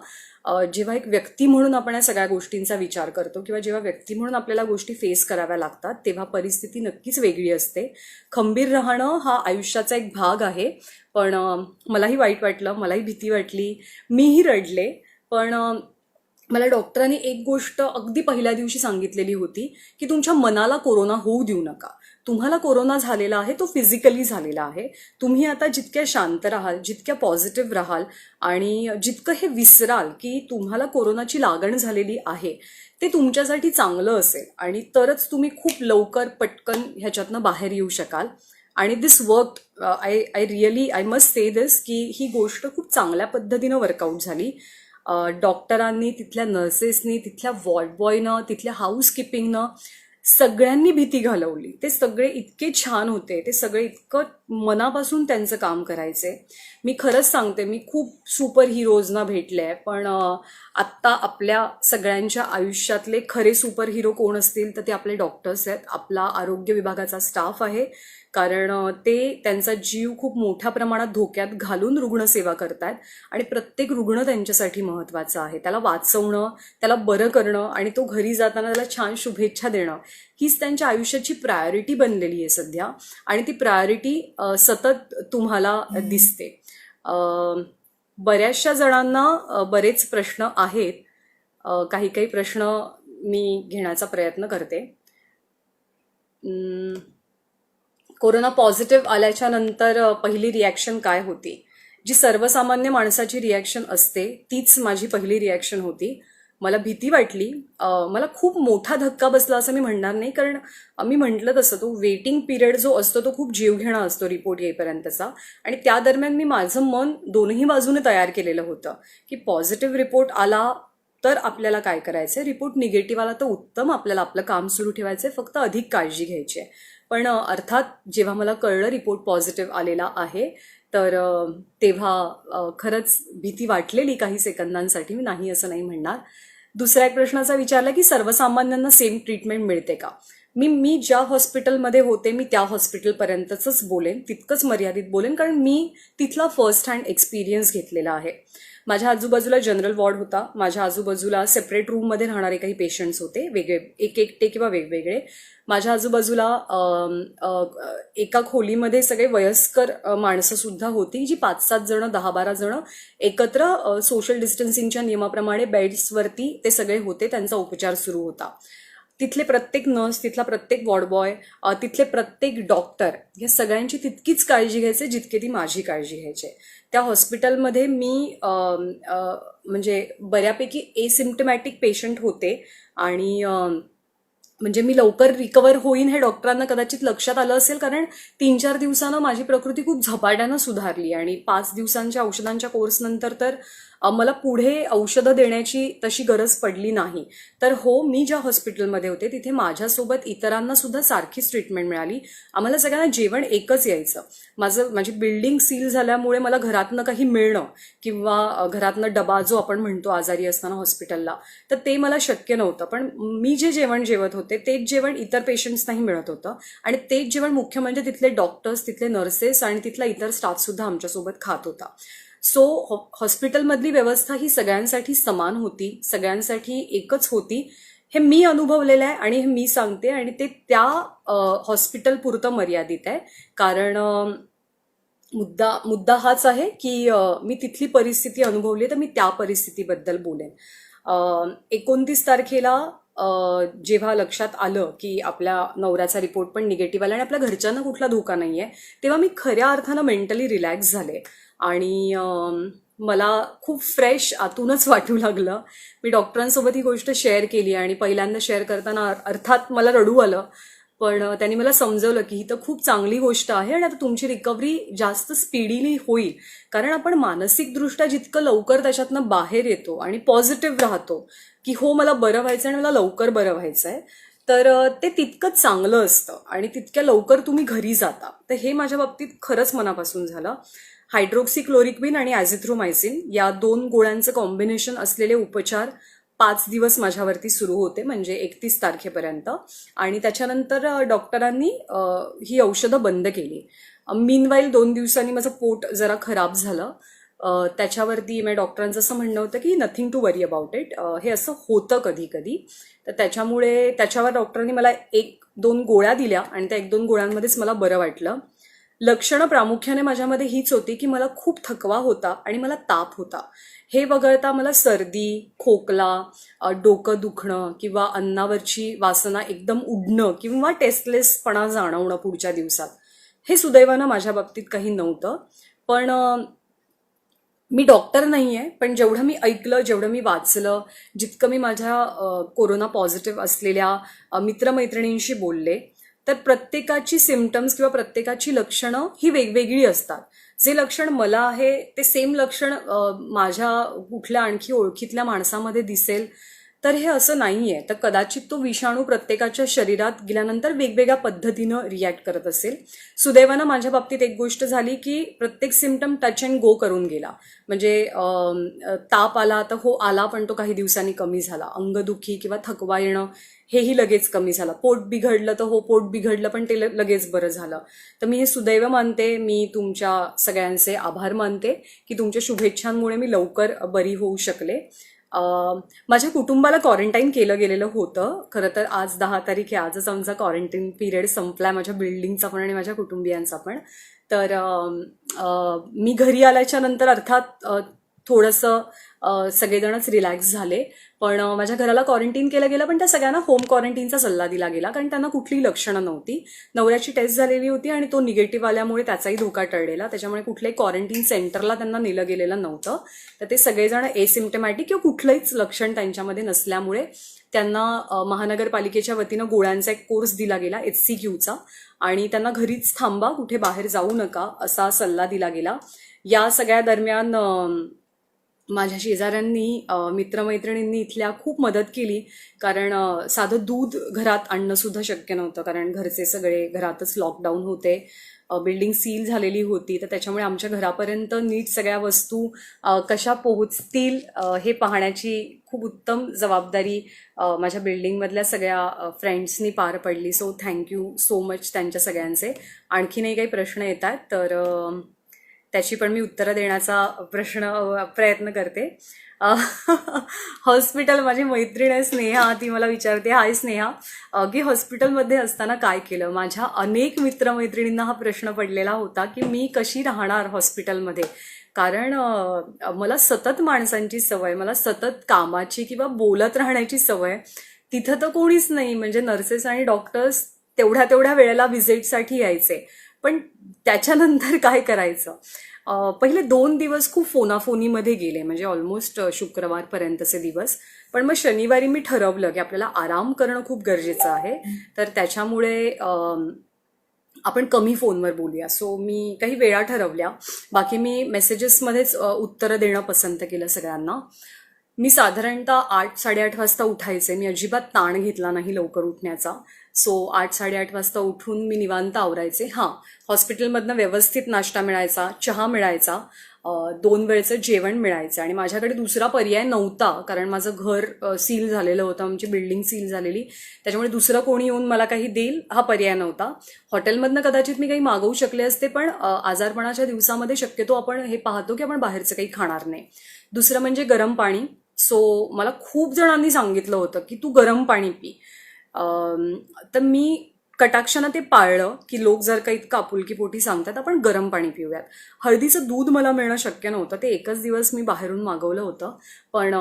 जेव्हा एक व्यक्ती म्हणून आपण या सगळ्या गोष्टींचा विचार करतो किंवा जेव्हा व्यक्ती म्हणून आपल्याला गोष्टी फेस कराव्या लागतात तेव्हा परिस्थिती नक्कीच वेगळी असते. खंबीर राहणं हा आयुष्याचा एक भाग आहे. पण मलाही वाईट वाटलं, मलाही भीती वाटली, मीही रडले. पण मला डॉक्टरांनी एक गोष्ट अगदी पहिल्या दिवशी सांगितलेली होती की तुमच्या मनाला कोरोना होऊ देऊ नका. तुम्हाला कोरोना झालेला आहे, तो फिजिकली झालेला आहे. तुम्ही आता जितक्या शांत राहाल, जितक्या पॉझिटिव्ह राहाल आणि जितकं हे विसराल की तुम्हाला कोरोनाची लागण झालेली आहे, ते तुमच्यासाठी चांगलं असेल आणि तरच तुम्ही खूप लवकर पटकन ह्याच्यातनं बाहेर येऊ शकाल. आणि दिस वर्क, आय मस्ट से दिस की ही गोष्ट खूप चांगल्या पद्धतीनं वर्कआउट झाली. डॉक्टरांनी, तिथल्या नर्सेसनी, तिथल्या वॉर्ड बॉयनं, तिथल्या हाऊसकीपिंगनं सगळ्यांनी भीती घालवली. ते सगळे इतके छान होते, ते सगळे इतकं मनापासून त्यांचं काम करायचे. मी खरंच सांगते, मी खूप सुपर हिरोजना भेटले आहे, पण आत्ता आपल्या सगळ्यांच्या आयुष्यातले खरे सुपर हिरो कोण असतील तर ते आपले डॉक्टर्स आहेत, आपला आरोग्य विभागाचा स्टाफ आहे. कारण ते त्यांचा जीव खूप मोठ्या प्रमाणात धोक्यात घालून रुग्णसेवा करतात आणि प्रत्येक रुग्ण त्यांच्यासाठी महत्त्वाचा आहे. त्याला वाचवणं, त्याला बरं करणं आणि तो घरी जाताना त्याला छान शुभेच्छा देणं हीच त्यांच्या आयुष्याची प्रायोरिटी बनलेली आहे सध्या. आणि ती प्रायोरिटी सतत तुम्हाला दिसते. बऱ्याचशा जणांना बरेच प्रश्न आहेत. काही काही प्रश्न मी घेण्याचा प्रयत्न करते. कोरोना पॉझिटिव्ह आल्याच्या नंतर पहिली रिॲक्शन काय होती? जी सर्वसामान्य माणसाची रिॲक्शन असते तीच माझी पहिली रिॲक्शन होती. मला भीती वाटली. मला खूप मोठा धक्का बसला असं मी म्हणणार नाही, कारण मी म्हटलं तसं तो वेटिंग पिरियड जो असतो तो खूप जीवघेणा असतो रिपोर्ट येईपर्यंतचा. आणि त्या दरम्यान मी माझं मन दोन्ही बाजूने तयार केलेलं होतं की पॉझिटिव्ह रिपोर्ट आला तर आपल्याला काय करायचं, रिपोर्ट निगेटिव्ह आला तर उत्तम, आपल्याला आपलं काम सुरू ठेवायचं आहे, फक्त अधिक काळजी घ्यायची आहे. पण अर्थात जेव्हा मला कळलं रिपोर्ट पॉझिटिव्ह आलेला आहे तर तेव्हा खरंच भीती वाटलेली काही सेकंदांसाठी, मी नाही असं नाही म्हणणार. दुसऱ्या एक प्रश्नाचा विचारला की सर्वसामान्यांना सेम ट्रीटमेंट मिळते का. मी ज्या हॉस्पिटलमध्ये होते मी त्या हॉस्पिटलपर्यंतच बोलेन, तितकंच मर्यादित बोलेन, कारण मी तिथला फर्स्ट हँड एक्सपिरियन्स घेतलेला आहे. माझ्या आजूबाजूला जनरल वॉर्ड होता, माझ्या आजूबाजूला सेपरेट रूममध्ये राहणारे काही पेशंट्स होते, वेगळे एक एकटे किंवा वेगवेगळे. माझ्या आजूबाजूला एका खोलीमध्ये सगळे वयस्कर माणसं सुद्धा होती, जी 5-7 जण 10-12 जण एकत्र सोशल डिस्टन्सिंगच्या नियमाप्रमाणे बेड्सवरती ते सगळे होते, त्यांचा उपचार सुरू होता. तिथले प्रत्येक नर्स, तिथला प्रत्येक वॉर्ड बॉय, तिथले प्रत्येक डॉक्टर या सगळ्यांची तितकीच काळजी घ्यायचे जितके ती माझी काळजी घ्यायचे. त्या हॉस्पिटलमध्ये मी म्हणजे बऱ्यापैकी एसिम्प्टमॅटिक पेशंट होते आणि म्हणजे मी लवकर रिकवर होईन हे डॉक्टरांना कदाचित लक्षात आलं असेल, कारण 3-4 दिवसानं माझी प्रकृती खूप झपाट्यानं सुधारली आणि 5 दिवसांच्या औषधांच्या कोर्सनंतर तर मला पुढे औषधं देण्याची तशी गरज पडली नाही. तर हो, मी ज्या हॉस्पिटलमध्ये होते तिथे माझ्यासोबत इतरांना सुद्धा सारखीच ट्रीटमेंट मिळाली. आम्हाला सगळ्यांना जेवण एकच यायचं. माझी बिल्डिंग सील झाल्यामुळे मला घरातनं काही मिळणं किंवा घरातनं डबा जो आपण म्हणतो आजारी असताना हॉस्पिटलला, तर ते मला शक्य नव्हतं. पण मी जे जेवण जेवत होते तेच जेवण इतर पेशंट्सनाही मिळत होतं आणि तेच जेवण मुख्य म्हणजे तिथले डॉक्टर्स, तिथले नर्सेस आणि तिथला इतर स्टाफसुद्धा आमच्यासोबत खात होता. सो हॉस्पिटलमधली व्यवस्था ही सगळ्यांसाठी समान होती, सगळ्यांसाठी एकच होती. हे मी अनुभवलेलं आहे आणि हे मी सांगते आणि ते त्या हॉस्पिटल पुरतं मर्यादित आहे. कारण मुद्दा हाच आहे की मी तिथली परिस्थिती अनुभवली, तर मी त्या परिस्थितीबद्दल बोलेन. 29 तारखेला जेव्हा लक्षात आलं की आपल्या नवऱ्याचा रिपोर्ट पण निगेटिव्ह आला आणि आपल्या घरच्यांना कुठला धोका नाही आहे, तेव्हा मी खऱ्या अर्थानं मेंटली रिलॅक्स झाले आणि मला खूप फ्रेश आतूनच वाटू लागलं. मी डॉक्टरांसोबत ही गोष्ट शेअर केली आणि पहिल्यांदा शेअर करताना अर्थात मला रडू आलं, पण त्यांनी मला समजवलं की ही तर खूप चांगली गोष्ट आहे आणि आता तुमची रिकव्हरी जास्त स्पीडीली होईल, कारण आपण मानसिकदृष्ट्या जितकं लवकर त्याच्यातनं बाहेर येतो आणि पॉझिटिव्ह राहतो की हो मला बरं व्हायचं आणि मला लवकर बरं व्हायचं आहे, तर ते तितकंच चांगलं असतं आणि तितक्या लवकर तुम्ही घरी जाता. तर हे माझ्या बाबतीत खरंच मनापासून झालं. हायड्रोक्सिक्लोरोक्विन आणि ॲझिथ्रोमायसिन या 2 गोळ्यांचं कॉम्बिनेशन असलेले उपचार 5 दिवस माझ्यावरती सुरू होते, म्हणजे 31 तारखेपर्यंत. आणि त्याच्यानंतर डॉक्टरांनी ही औषधं बंद केली. मीनवाईल 2 दिवसांनी माझं पोट जरा खराब झालं. त्याच्यावरती माझ्या डॉक्टरांचं असं म्हणणं होतं की nothing to worry about it, हे असं होतं कधी कधी. तर त्याच्यामुळे त्याच्यावर डॉक्टरांनी मला 1-2 गोळ्या दिल्या आणि त्या 1-2 गोळ्यांमध्येच मला बरं वाटलं. लक्षणं प्रामुख्याने माझ्यामध्ये हीच होती की मला खूप थकवा होता आणि मला ताप होता. हे वगळता मला सर्दी, खोकला, डोकं दुखणं किंवा अन्नावरची वासना एकदम उडणं किंवा टेस्टलेसपणा जाणवणं पुढच्या दिवसात, हे सुदैवानं माझ्या बाबतीत काही नव्हतं. पण मी डॉक्टर नाही आहे, पण जेवढं मी ऐकलं, जेवढं मी वाचलं, जितकं मी माझ्या कोरोना पॉझिटिव्ह असलेल्या मित्रमैत्रिणींशी बोलले, तर प्रत्येकाची सिम्पटम्स किंवा प्रत्येकाची लक्षणं ही वेगवेगळी असतात. जे लक्षण मला आहे ते सेम लक्षण माझ्या कुठल्या आणखी ओळखीतल्या माणसामध्ये दिसेल, तर हे असं नाही आहे. तर कदाचित तो विषाणू प्रत्येकाच्या शरीरात गेल्यानंतर वेगवेगळ्या पद्धतीनं रिॲक्ट करत असेल. सुदैवानं माझ्या बाबतीत एक गोष्ट झाली की प्रत्येक सिम्पटम टच अँड गो करून गेला. म्हणजे ताप आला तर हो आला, पण तो काही दिवसांनी कमी झाला. अंगदुखी किंवा थकवा येणं हेही लगेच कमी झालं. पोट बिघडलं तर हो पोट बिघडलं, पण ते लगेच बरं झालं. तर मी हे सुदैव मानते. मी तुमच्या सगळ्यांचे आभार मानते की तुमच्या शुभेच्छांमुळे मी लवकर बरी होऊ शकले. माझ्या कुटुंबाला क्वारंटाईन केलं गेलेलं होतं. खरं तर आज 10 तारीख आहे, आजच आमचा क्वारंटाईन पिरियड संपलाय, माझ्या बिल्डिंगचा पण आणि माझ्या कुटुंबियांचा पण. तर मी घरी आल्याच्या नंतर अर्थात थोडंसं सगळेजणच रिलॅक्स झाले, पण माझ्या घराला क्वारंटाईन केलं गेलं, पण त्या सगळ्यांना होम क्वारंटाईनचा सल्ला दिला गेला, कारण त्यांना कुठलीही लक्षणं नव्हती. नवऱ्याची टेस्ट झालेली होती आणि तो निगेटिव्ह आल्यामुळे त्याचाही धोका टळलेला, त्याच्यामुळे कुठल्याही क्वारंटाईन सेंटरला त्यांना नेलं गेलेलं नव्हतं. तर ते सगळेजण एसिम्प्टमॅटिक किंवा कुठलंहीच लक्षण त्यांच्यामध्ये नसल्यामुळे त्यांना महानगरपालिकेच्या वतीनं गोळ्यांचा एक कोर्स दिला गेला HCQचा, आणि त्यांना घरीच थांबा, कुठे बाहेर जाऊ नका असा सल्ला दिला गेला. या सगळ्या दरम्यान माझ्या शेजाऱ्यांनी मित्रमैत्रिणींनी इथल्या खूप मदत केली. कारण साधं दूध घरात आणणं सुद्धा शक्य नव्हतं, कारण घरचे सगळे घरातच लॉकडाऊन होते. बिल्डिंग सील झालेली होती, तर त्याच्यामुळे आमच्या घरापर्यंत नीट सगळ्या वस्तू कशा पोहोचतील हे पाहण्याची खूप उत्तम जबाबदारी माझ्या बिल्डिंगमधल्या सगळ्या फ्रेंड्सनी पार पडली. सो थँक्यू सो मच त्यांच्या सगळ्यांचे. आणखीनही काही प्रश्न येतात तर त्याची पण मी उत्तरं देण्याचा प्रयत्न करते. अ, हॉस्पिटल, माझी मैत्रीण आहे स्नेहा, ती मला विचारते, हाय स्नेहा, की हॉस्पिटलमध्ये असताना काय केलं. माझ्या अनेक मित्रमैत्रिणींना हा प्रश्न पडलेला होता की मी कशी राहणार हॉस्पिटलमध्ये. कारण मला सतत माणसांची सवय, मला सतत कामाची किंवा बोलत राहण्याची सवय. तिथं तर कोणीच नाही, म्हणजे नर्सेस आणि डॉक्टर्स तेवढ्या तेवढ्या वेळेला व्हिजिटसाठी यायचे. पण त्याच्यानंतर काय करायचं. पहिले 2 दिवस खूप फोनाफोनीमध्ये गेले, म्हणजे ऑलमोस्ट शुक्रवारपर्यंतचे दिवस. पण मग शनिवारी मी ठरवलं की आपल्याला आराम करणं खूप गरजेचं आहे. तर त्याच्यामुळे आपण कमी फोनवर बोलूया. सो मी काही वेळा ठरवल्या. बाकी मी मेसेजेसमध्येच उत्तरं देणं पसंत केलं सगळ्यांना. मी साधारणतः 8-8:30 वाजता उठायचे. मी अजिबात ताण घेतला नाही लवकर उठण्याचा. सो 8-8:30 वाजता उठून मी निवांत आवरायचे. हां, हॉस्पिटलमधनं व्यवस्थित नाश्ता मिळायचा, चहा मिळायचा, 2 वेळचं जेवण मिळायचं. आणि माझ्याकडे दुसरा पर्याय नव्हता, कारण माझं घर सील झालेलं होतं, आमची बिल्डिंग सील झालेली. त्याच्यामुळे दुसरं कोणी येऊन मला काही देईल हा पर्याय नव्हता. हॉटेलमधनं कदाचित मी काही मागवू शकले असते, पण आजारपणाच्या दिवसामध्ये शक्यतो आपण हे पाहतो की आपण बाहेरचं काही खाणार नाही. दुसरं म्हणजे गरम पाणी. सो मला खूप जणांनी सांगितलं होतं की तू गरम पाणी पी. तर मी कटाक्षानं ते पाळलं की लोक जर का इतकं आपुलकीपोटी सांगतात आपण गरम पाणी पिऊयात. हळदीचं दूध मला मिळणं शक्य नव्हतं, ते एकच दिवस मी बाहेरून मागवलं होतं. पण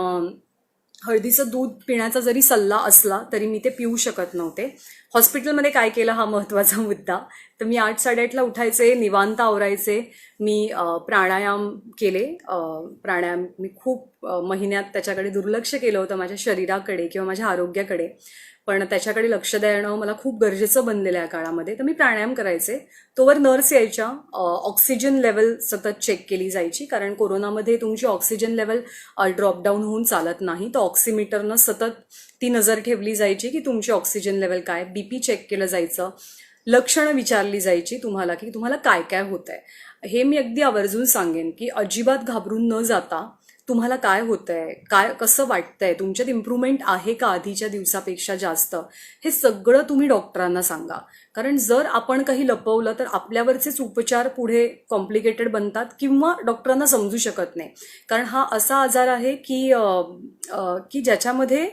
हळदीचं दूध पिण्याचा जरी सल्ला असला तरी मी ते पिऊ शकत नव्हते. हॉस्पिटलमध्ये काय केलं हा महत्त्वाचा मुद्दा. तर मी 8-8:30ला उठायचे, निवांत आवरायचे. मी प्राणायाम केले. प्राणायाम मी खूप महिन्यात त्याच्याकडे दुर्लक्ष केलं होतं, माझ्या शरीराकडे किंवा माझ्या आरोग्याकडे. पण त्याच्याकडे लक्ष देणं मला खूप गरजेचं बनलेलं आहे या काळामध्ये. तर मी प्राणायाम करायचे. तोवर नर्स यायच्या, ऑक्सिजन लेवल सतत चेक केली जायची, कारण कोरोनामध्ये तुमची ऑक्सिजन लेवल ड्रॉपडाऊन होऊन चालत नाही. तर ऑक्सिमीटरनं सतत ती नजर ठेवली जायची की तुमची ऑक्सिजन लेवल काय, बीपी चेक केलं जायचं, लक्षणं विचारली जायची तुम्हाला की तुम्हाला काय काय होत आहे. हे मी अगदी आवर्जून सांगेन की अजिबात घाबरून न जाता तुम्हाला काय होतंय, काय कसं वाटतंय, तुमच्यात इम्प्रूव्हमेंट आहे का आधीच्या दिवसापेक्षा जास्त, हे सगळं तुम्ही डॉक्टरांना सांगा. कारण जर आपण काही लपवलं तर आपल्यावरचेच उपचार पुढे कॉम्प्लिकेटेड बनतात किंवा डॉक्टरांना समजू शकत नाही. कारण हा असा आजार आहे की ज्याच्यामध्ये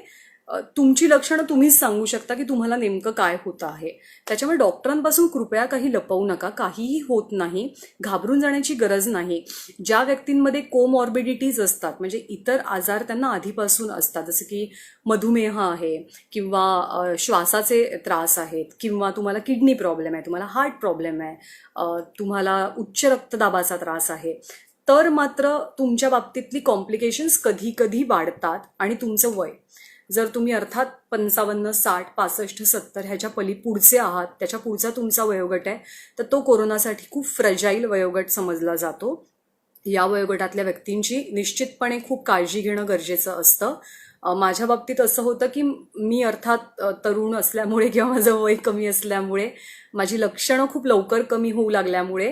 तुमची लक्षणं तुम्हीच सांगू शकता की तुम्हाला नेमकं काय होतं आहे. त्याच्यामुळे डॉक्टरांपासून कृपया काही लपवू नका. काहीही होत नाही, घाबरून जाण्याची गरज नाही. ज्या व्यक्तींमध्ये कोमॉर्बिडिटीज असतात, म्हणजे इतर आजार त्यांना आधीपासून असतात, जसं की मधुमेह आहे किंवा श्वासाचे त्रास आहेत किंवा तुम्हाला किडनी प्रॉब्लेम आहे, तुम्हाला हार्ट प्रॉब्लेम आहे, तुम्हाला उच्च रक्तदाबाचा त्रास आहे, तर मात्र तुमच्या बाबतीतली कॉम्प्लिकेशन्स कधी कधी वाढतात. आणि तुमचं वय जर तुम्ही अर्थात 55, 60, 65, 70 ह्याच्या पुढचे आहात, त्याच्या पुढचा तुमचा वयोगट आहे, तर तो कोरोनासाठी खूप फ्रजाईल वयोगट समजला जातो. या वयोगटातल्या व्यक्तींची निश्चितपणे खूप काळजी घेणं गरजेचं असतं. माझ्या बाबतीत असं होतं की मी अर्थात तरुण असल्यामुळे किंवा माझं वय कमी असल्यामुळे, माझी लक्षणं खूप लवकर कमी होऊ लागल्यामुळे,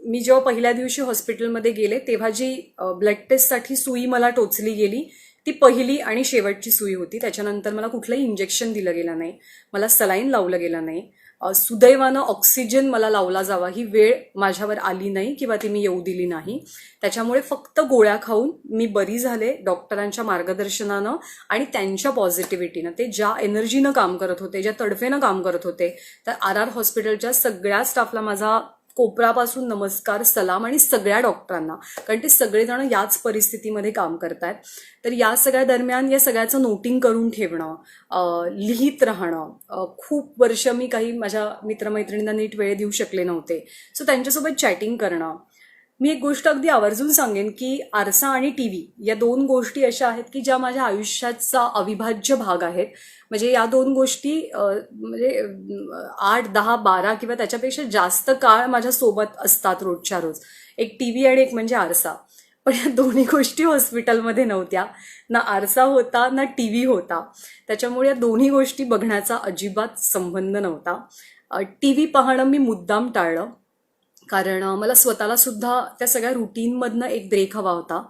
मी जेव्हा पहिल्या दिवशी हॉस्पिटलमध्ये गेले तेव्हा जी ब्लड टेस्टसाठी सुई मला टोचली गेली ती पहिली आणि शेवटची सुई होती. त्याच्यानंतर मला कुठलंही इंजेक्शन दिलं गेलं नाही, मला सलाईन लावलं गेलं नाही. सुदैवानं ऑक्सिजन मला लावला जावा ही वेळ माझ्यावर आली नाही किंवा ती मी येऊ दिली नाही. त्याच्यामुळे फक्त गोळ्या खाऊन मी बरी झाले डॉक्टरांच्या मार्गदर्शनानं आणि त्यांच्या पॉझिटिव्हिटीनं. ते ज्या एनर्जीनं काम करत होते, ज्या तडफेनं काम करत होते, तर RR हॉस्पिटलच्या सगळ्या स्टाफला माझा कोपरापासून नमस्कार, सलाम, आणि सगळ्या डॉक्टरांना, कारण ते सगळेजण याच परिस्थितीमध्ये काम करतायत. तर या सगळ्या दरम्यान या सगळ्याचं नोटिंग करून ठेवणं, लिहित राहणं. खूप वर्ष मी काही माझ्या मित्रमैत्रिणींना नीट वेळ देऊ शकले नव्हते, सो त्यांच्यासोबत चॅटिंग करणं. मी एक गोष्ट अगदी आवर्जून सांगेन की आरसा आणि TV या 2 गोष्टी अशा आहेत की ज्या माझ्या आयुष्याचा अविभाज्य भाग आहेत. म्हणजे या 2 गोष्टी म्हणजे 8, 10, 12 किंवा त्याच्यापेक्षा जास्त काळ माझ्या सोबत असतात रोजच्या रोज. एक TV आणि एक म्हणजे आरसा. पण या दोन्ही गोष्टी हॉस्पिटलमध्ये नव्हत्या. ना आरसा होता ना टी व्ही होता. त्याच्यामुळे या दोन्ही गोष्टी बघण्याचा अजिबात संबंध नव्हता. टी व्ही पाहणं मी मुद्दाम टाळलं, कारण मला स्वतःला सुद्धा त्या सगळ्या रुटीनमधनं एक ब्रेक हवा होता.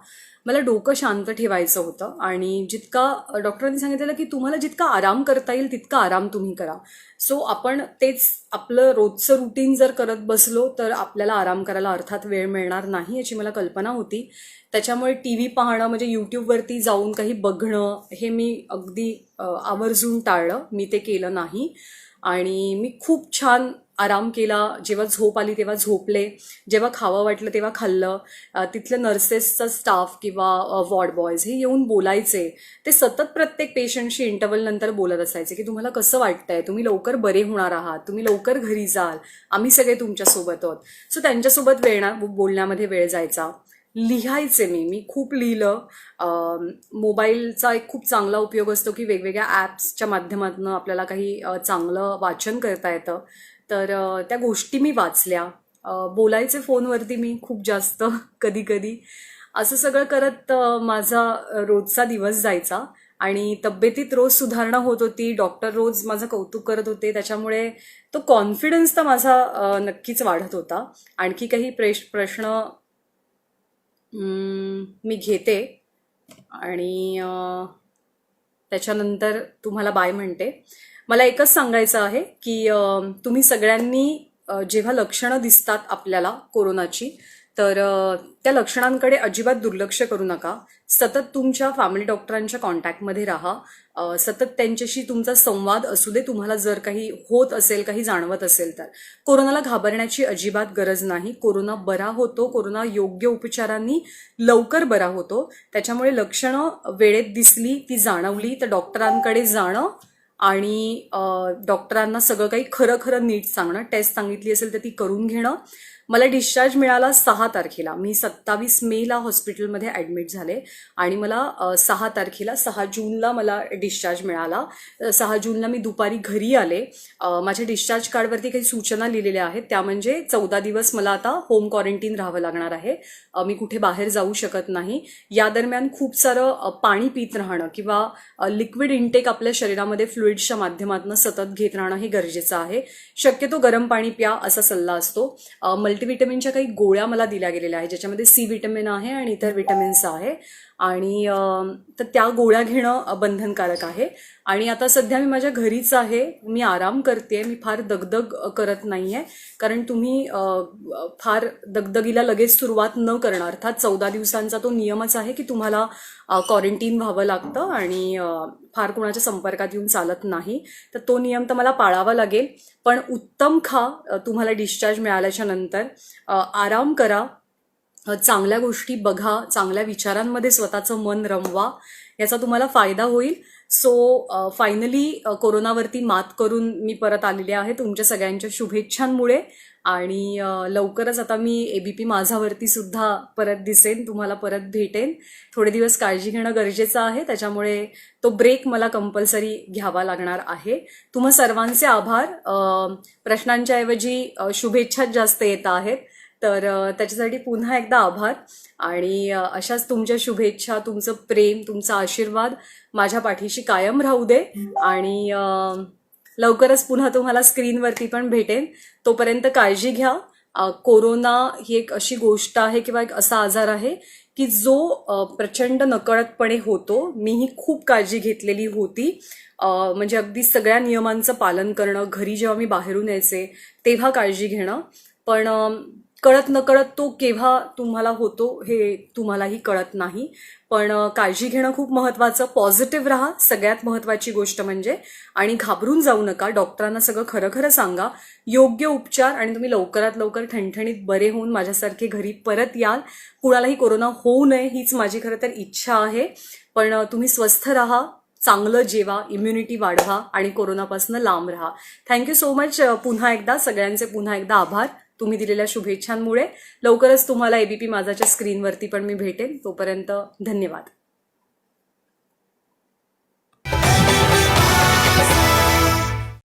मला डोकं शांत ठेवायचं होतं आणि जितका डॉक्टरांनी सांगितलेलं की तुम्हाला जितका आराम करता येईल तितका आराम तुम्ही करा. सो आपण तेच आपलं रोजचं रुटीन जर करत बसलो तर आपल्याला आराम करायला अर्थात वेळ मिळणार नाही याची मला कल्पना होती. त्याच्यामुळे टी व्ही पाहणं म्हणजे यूट्यूबवरती जाऊन काही बघणं हे मी अगदी आवर्जून टाळलं. मी ते केलं नाही आणि मी खूप छान आराम केला. जेव्हा झोप आली तेव्हा झोपले, जेव्हा खावं वाटलं तेव्हा खाल्लं. तिथल्या नर्सेसचा स्टाफ किंवा वॉर्ड बॉयज हे येऊन बोलायचे. ते सतत प्रत्येक पेशंटशी इंटरव्हल नंतर बोलत असायचे की तुम्हाला कसं वाटतंय, तुम्ही लवकर बरे होणार आहात, तुम्ही लवकर घरी जाल, आम्ही सगळे तुमच्यासोबत आहोत. सो त्यांच्यासोबत बोलण्यामध्ये वेळ जायचा. लिहायचे मी खूप लिहिलं. मोबाईलचा एक खूप चांगला उपयोग असतो की वेगवेगळ्या ॲप्सच्या माध्यमातून आपल्याला काही चांगलं वाचन करता येतं. तर त्या गोष्टी मी वाचल्या. बोलायचे फोनवरती मी खूप जास्त कधी कधी. असं सगळं करत माझा रोजचा दिवस जायचा आणि तब्येतीत रोज सुधारणा होत होती. डॉक्टर रोज माझं कौतुक करत होते. त्याच्यामुळे तो कॉन्फिडन्स तर माझा नक्कीच वाढत होता. आणखी काही प्रश्न मी घेते आणि त्याच्यानंतर तुम्हाला बाय म्हणते. मला एकच सांगायचं आहे की तुम्ही सगळ्यांनी जेव्हा लक्षणं दिसतात आपल्याला कोरोनाची तर त्या लक्षणांकडे अजिबात दुर्लक्ष करू नका. सतत तुमच्या फॅमिली डॉक्टरांच्या कॉन्टॅक्टमध्ये राहा. सतत त्यांच्याशी तुमचा संवाद असू दे. तुम्हाला जर काही होत असेल, काही जाणवत असेल तर कोरोनाला घाबरण्याची अजिबात गरज नाही. कोरोना बरा होतो. कोरोना योग्य उपचारांनी लवकर बरा होतो. त्याच्यामुळे लक्षणं वेळेत दिसली, ती जाणवली तर डॉक्टरांकडे जाणं आणि डॉक्टरांना सगळं काही खरं खरं नीट सांगणं. टेस्ट सांगितली असेल तर ती करून घेणं. मला डिस्चार्ज मिळाला 6 तारखेला. मी 27 मेला हॉस्पिटलमध्ये ॲडमिट झाले आणि मला 6 तारखेला 6 जूनला मला डिस्चार्ज मिळाला. 6 जूनला मी दुपारी घरी आले. माझ्या डिस्चार्ज कार्डवरती काही सूचना लिहिलेल्या आहेत. त्या म्हणजे 14 दिवस मला आता होम क्वारंटीन राहावं लागणार आहे. मी कुठे बाहेर जाऊ शकत नाही. या दरम्यान खूप सारं पाणी पित राहणं किंवा लिक्विड इंटेक आपल्या शरीरामध्ये फ्लुइड्सच्या माध्यमातून सतत घेत राहणं हे गरजेचं आहे. शक्यतो गरम पाणी प्या असा सल्ला असतो. मल्टीव्हिटॅमिनच्या काही गोळ्या मला दिल्या गेलेल्या आहेत ज्याच्यामध्ये सी विटॅमिन आहे आणि इतर विटॅमिन्स आहे आणि तर त्या गोळ्या घेणं बंधनकारक आहे. आणि आता सध्या मी माझ्या घरीच आहे. मी आराम करते. मी फार दगदग करत नाही आहे, कारण तुम्ही फार दगदगीला लगेच सुरुवात न करणं. अर्थात 14 दिवसांचा तो नियमच आहे की तुम्हाला क्वारंटीन व्हावं लागतं आणि फार कोणाच्या संपर्कात येऊन चालत नाही. तर तो नियम तर मला पाळावा लागेल. पण उत्तम खा. तुम्हाला डिस्चार्ज मिळाल्याच्या नंतर आराम करा. चांगल्या गोष्टी बघा. चांगल्या विचारांमध्ये स्वतःचं मन रमवा. याचा तुम्हाला फायदा होईल. सो फायनली कोरोनावरती मात करून मी परत आलेले आहे तुमच्या सगळ्यांच्या शुभेच्छांमुळे. आणि लवकरच आता मी ABP माझावरती सुद्धा परत दिसेन, तुम्हाला परत भेटेन. थोडे दिवस काळजी घेणं गरजेचं आहे. त्याच्यामुळे तो ब्रेक मला कंपल्सरी घ्यावा लागणार आहे. तुम्हा सर्वांचे आभार. प्रश्नांच्या ऐवजी शुभेच्छाच जास्त येत आहेत, तर त्याच्यासाठी पुन्हा एकदा आभार. आणि अशाच तुमच्या शुभेच्छा, तुमचं प्रेम, तुमचा आशीर्वाद माझ्या पाठीशी कायम राहू दे. आणि लवकरच पुन्हा तुम्हाला स्क्रीनवरती पण भेटेन. तोपर्यंत काळजी घ्या. कोरोना ही एक अशी गोष्ट आहे किंवा एक असा आजार आहे की जो प्रचंड नकळतपणे होतो. मीही खूप काळजी घेतलेली होती. म्हणजे अगदी सगळ्या नियमांचं पालन करणं, घरी जेव्हा मी बाहेरून यायचे तेव्हा काळजी घेणं. पण कळत नकळत तो केव्हा तुम्हाला होतो हे तुम्हालाही कळत नाही. पण काळजी घेणं खूप महत्त्वाचं. पॉझिटिव्ह राहा, सगळ्यात महत्त्वाची गोष्ट म्हणजे. आणि घाबरून जाऊ नका. डॉक्टरांना सगळं खरं खरं सांगा. योग्य उपचार आणि तुम्ही लवकरात लवकर ठणठणीत बरे होऊन माझ्यासारखे घरी परत याल. कुणालाही कोरोना होऊ नये हीच माझी खरं तर इच्छा आहे. पण तुम्ही स्वस्थ राहा, चांगलं जेवा, इम्युनिटी वाढवा आणि कोरोनापासून लांब राहा. Thank you so much. पुन्हा एकदा सगळ्यांचे पुन्हा एकदा आभार तुम्ही दिलेल्या शुभेच्छांमुळे. लवकरच तुम्हाला ABP माझाच्या स्क्रीनवरती पण मी भेटेन. तोपर्यंत धन्यवाद.